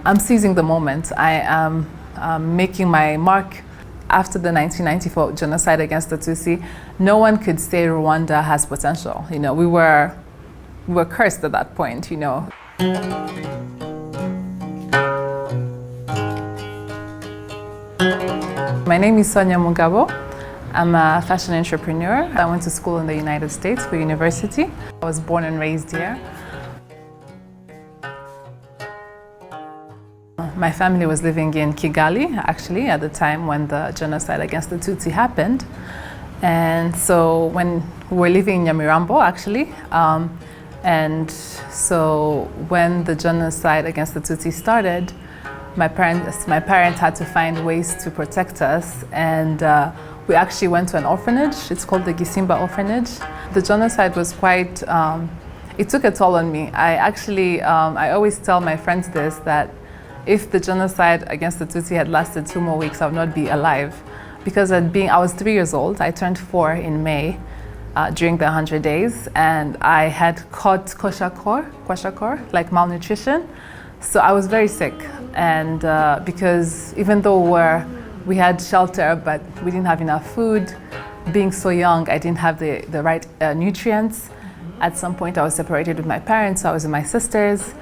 I'm seizing the moment. I am making my mark after the 1994 genocide against the Tutsi. No one could say Rwanda has potential. We were cursed at that point. My name is Sonia Mugabo. I'm a fashion entrepreneur. I went to school in the United States for university. I was born and raised here. My family was living in Kigali, actually, at the time when the genocide against the Tutsi happened. And so when we were living in Nyamirambo, actually, and so when the genocide against the Tutsi started, my parents had to find ways to protect us, and we actually went to an orphanage. It's called the Gisimba Orphanage. The genocide was quite, it took a toll on me. I always tell my friends this, that if the genocide against the Tutsi had lasted 2 more weeks, I would not be alive. Because I was 3 years old, I turned 4 in May during the 100 days, and I had caught kwashiorkor, like malnutrition. So I was very sick, and because even though we had shelter, but we didn't have enough food. Being so young, I didn't have the right nutrients. At some point, I was separated with my parents, so I was with my sisters.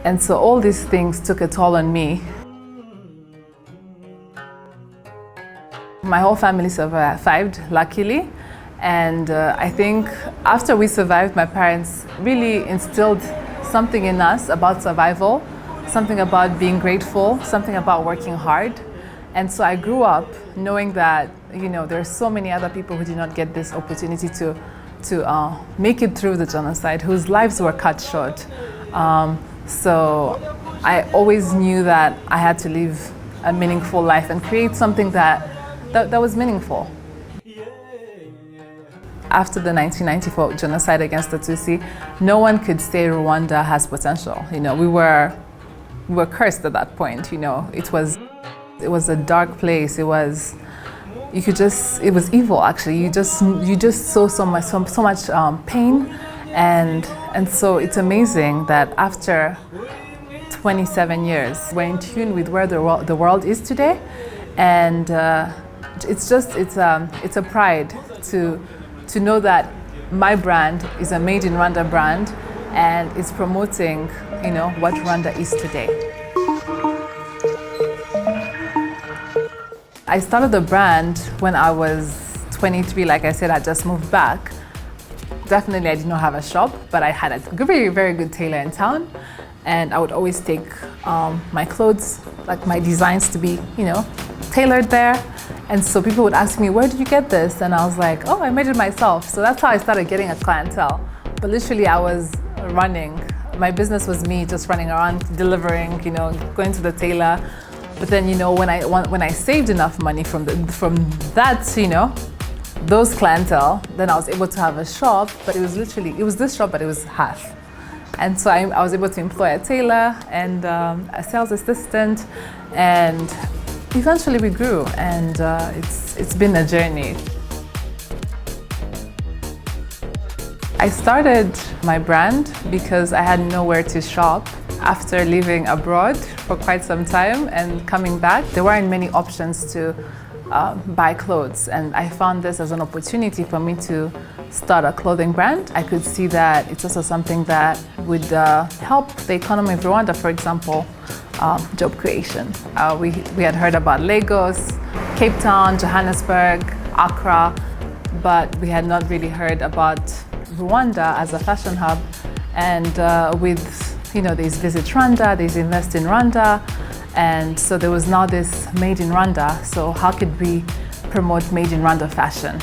And so all these things took a toll on me. My whole family survived, luckily. And I think after we survived, my parents really instilled something in us about survival, something about being grateful, something about working hard. And so I grew up knowing that, there are so many other people who did not get this opportunity to make it through the genocide, whose lives were cut short. So I always knew that I had to live a meaningful life and create something that was meaningful. After the 1994 genocide against the Tutsi, no one could say Rwanda has potential. We were cursed at that point. It was a dark place. It was evil, actually. You just saw so much pain, and so it's amazing that after 27 years, we're in tune with where the world is today, and it's a pride to know that my brand is a Made in Rwanda brand, and it's promoting what Rwanda is today. I started the brand when I was 23. Like I said, I just moved back. Definitely, I did not have a shop, but I had a very, very good tailor in town. And I would always take my clothes, like my designs, to be, tailored there. And so people would ask me, where did you get this? And I was like, oh, I made it myself. So that's how I started getting a clientele. But literally, I was running. My business was me just running around, delivering, going to the tailor. But then, when I saved enough money from that, those clientele, then I was able to have a shop. But it was this shop, but it was half. And so I was able to employ a tailor and a sales assistant, and eventually we grew. And it's been a journey. I started my brand because I had nowhere to shop. After living abroad for quite some time and coming back, there weren't many options to buy clothes, and I found this as an opportunity for me to start a clothing brand. I could see that it's also something that would help the economy of Rwanda. For example, job creation. We had heard about Lagos, Cape Town, Johannesburg, Accra, but we had not really heard about Rwanda as a fashion hub. And there's Visit Rwanda, there's Invest in Rwanda, and so there was now this Made in Rwanda. So how could we promote Made in Rwanda fashion?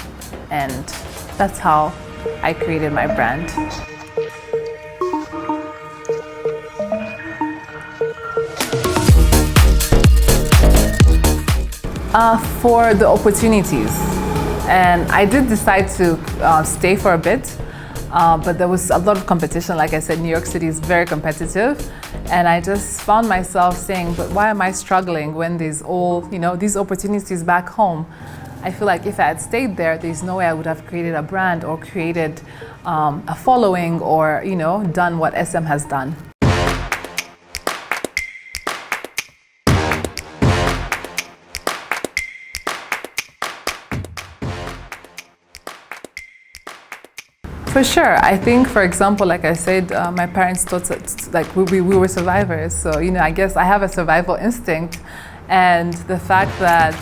And that's how I created my brand. For the opportunities, and I did decide to stay for a bit. But there was a lot of competition. Like I said, New York City is very competitive. And I just found myself saying, but why am I struggling when there's these opportunities back home? I feel like if I had stayed there's no way I would have created a brand or created a following or, done what SM has done. For sure. I think, for example, like I said, my parents taught us, like we were survivors. So, I guess I have a survival instinct. And the fact that,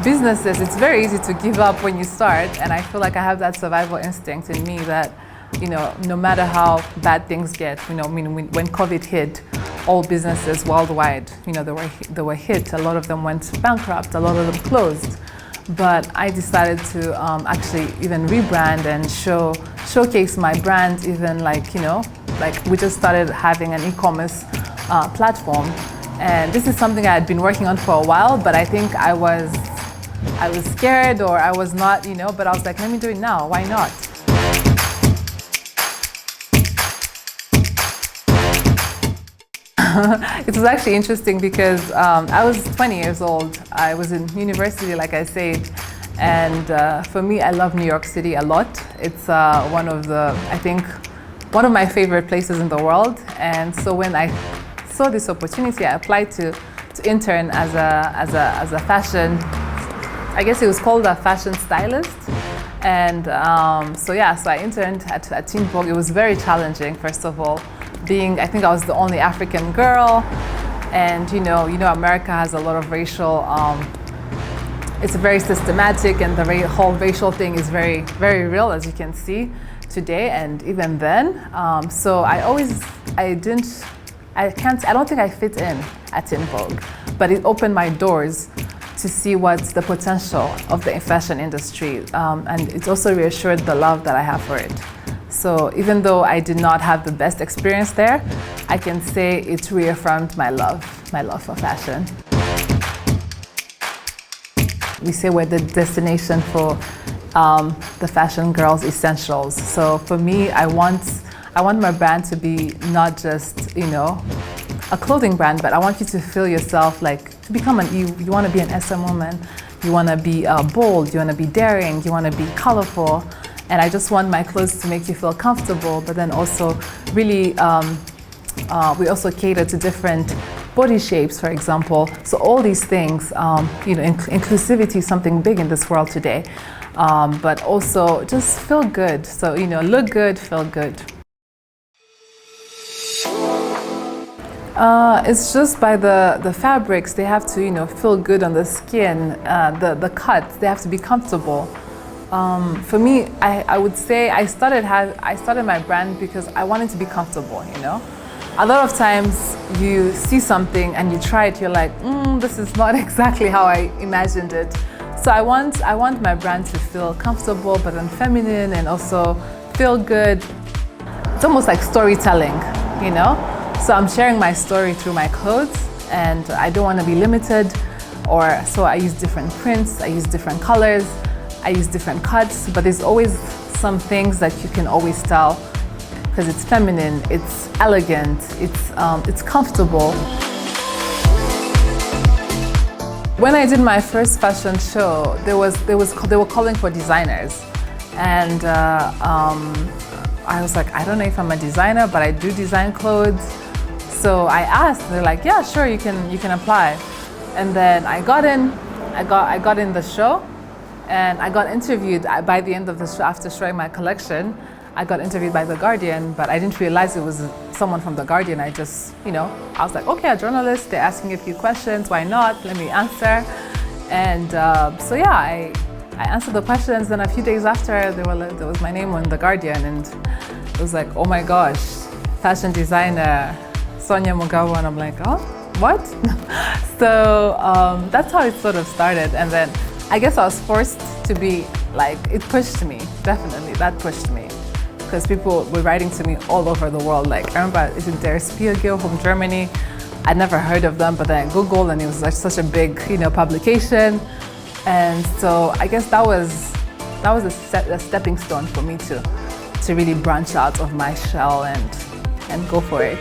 businesses, it's very easy to give up when you start. And I feel like I have that survival instinct in me that, no matter how bad things get, when COVID hit, all businesses worldwide, they were hit. A lot of them went bankrupt, a lot of them closed. But I decided to actually even rebrand and showcase my brand, even like we just started having an e-commerce platform. And this is something I had been working on for a while, but I think I was scared, or I was not, but I was like, let me do it now, why not? It was actually interesting because I was 20 years old. I was in university, like I said, and for me, I love New York City a lot. It's one of my favorite places in the world. And so when I saw this opportunity, I applied to intern as a fashion, I guess it was called a fashion stylist. And so I interned at Teen Vogue. It was very challenging, first of all. I think I was the only African girl, and America has a lot of racial, it's very systematic, and the whole racial thing is very, very real, as you can see today, and even then. So I don't think I fit in at Teen Vogue, but it opened my doors to see what's the potential of the fashion industry, and it also reassured the love that I have for it. So even though I did not have the best experience there, I can say it reaffirmed my love for fashion. We say we're the destination for the fashion girls' essentials. So for me, I want my brand to be not just, a clothing brand, but I want you to feel yourself like, to become you want to be an SM woman, you want to be bold, you want to be daring, you want to be colorful. And I just want my clothes to make you feel comfortable, but then also really, we also cater to different body shapes, for example. So all these things, inclusivity is something big in this world today, but also just feel good. So, look good, feel good. It's just by the fabrics. They have to, feel good on the skin, the cuts, they have to be comfortable. For me, I would say I started my brand because I wanted to be comfortable, A lot of times you see something and you try it, you're like, this is not exactly how I imagined it. So I want my brand to feel comfortable, but then feminine, and also feel good. It's almost like storytelling, So I'm sharing my story through my clothes, and I don't want to be limited, so I use different prints, I use different colors, I use different cuts, but there's always some things that you can always tell, because it's feminine, it's elegant, it's comfortable. When I did my first fashion show, they were calling for designers, and I was like, I don't know if I'm a designer, but I do design clothes. So I asked, they're like, yeah, sure, you can apply. And then I got in the show. And I got interviewed by the end of the show. After showing my collection, I got interviewed by The Guardian, but I didn't realize it was someone from The Guardian. I just, I was like, okay, a journalist, they're asking a few questions, why not? Let me answer. And I answered the questions, and a few days after, there was my name on The Guardian, and it was like, oh my gosh, fashion designer, Sonia Mugawa, and I'm like, oh, what? So that's how it sort of started, and then I guess I was forced to be like, it pushed me, definitely, that pushed me. Because people were writing to me all over the world. Like, I remember, isn't there a Spiegel from Germany? I'd never heard of them, but then I Googled, and it was like such a big, publication. And so I guess that was a stepping stone for me to really branch out of my shell and go for it.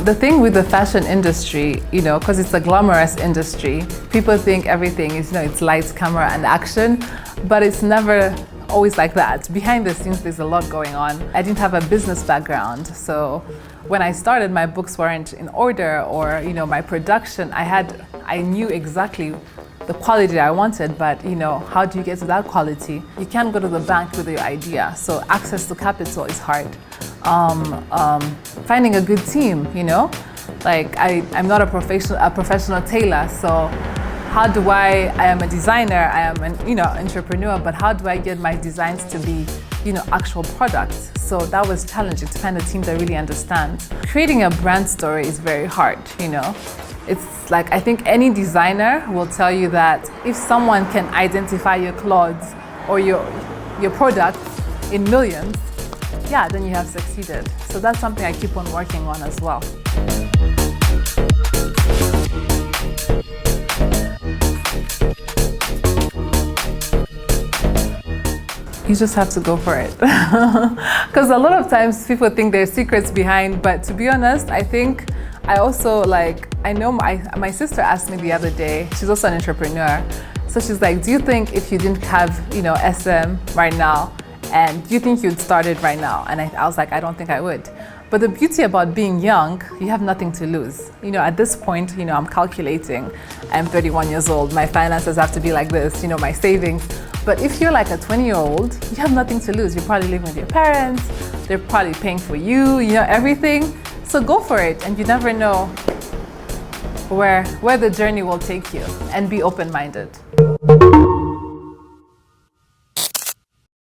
The thing with the fashion industry, because it's a glamorous industry, people think everything is, it's lights, camera, and action, but it's never always like that. Behind the scenes, there's a lot going on. I didn't have a business background, so when I started, my books weren't in order, or my production. I knew exactly the quality I wanted, but how do you get to that quality? You can't go to the bank with your idea, so access to capital is hard. Finding a good team, like I'm not a professional tailor, so how do I am a designer, I am an entrepreneur, but how do I get my designs to be actual products? So that was challenging, to find a team that really understands. Creating a brand story is very hard, It's like, I think any designer will tell you that if someone can identify your clothes or your products in millions, yeah, then you have succeeded. So that's something I keep on working on as well. You just have to go for it. Because a lot of times people think there's secrets behind, but to be honest, I think I also I know my sister asked me the other day, she's also an entrepreneur. So she's like, do you think if you didn't have, SM right now, and do you think you'd start it right now? And I was like, I don't think I would. But the beauty about being young, you have nothing to lose. At this point, I'm calculating, I'm 31 years old, my finances have to be like this, my savings. But if you're like a 20-year-old, you have nothing to lose. You're probably living with your parents, they're probably paying for you, everything. So go for it, and you never know where the journey will take you, and be open-minded.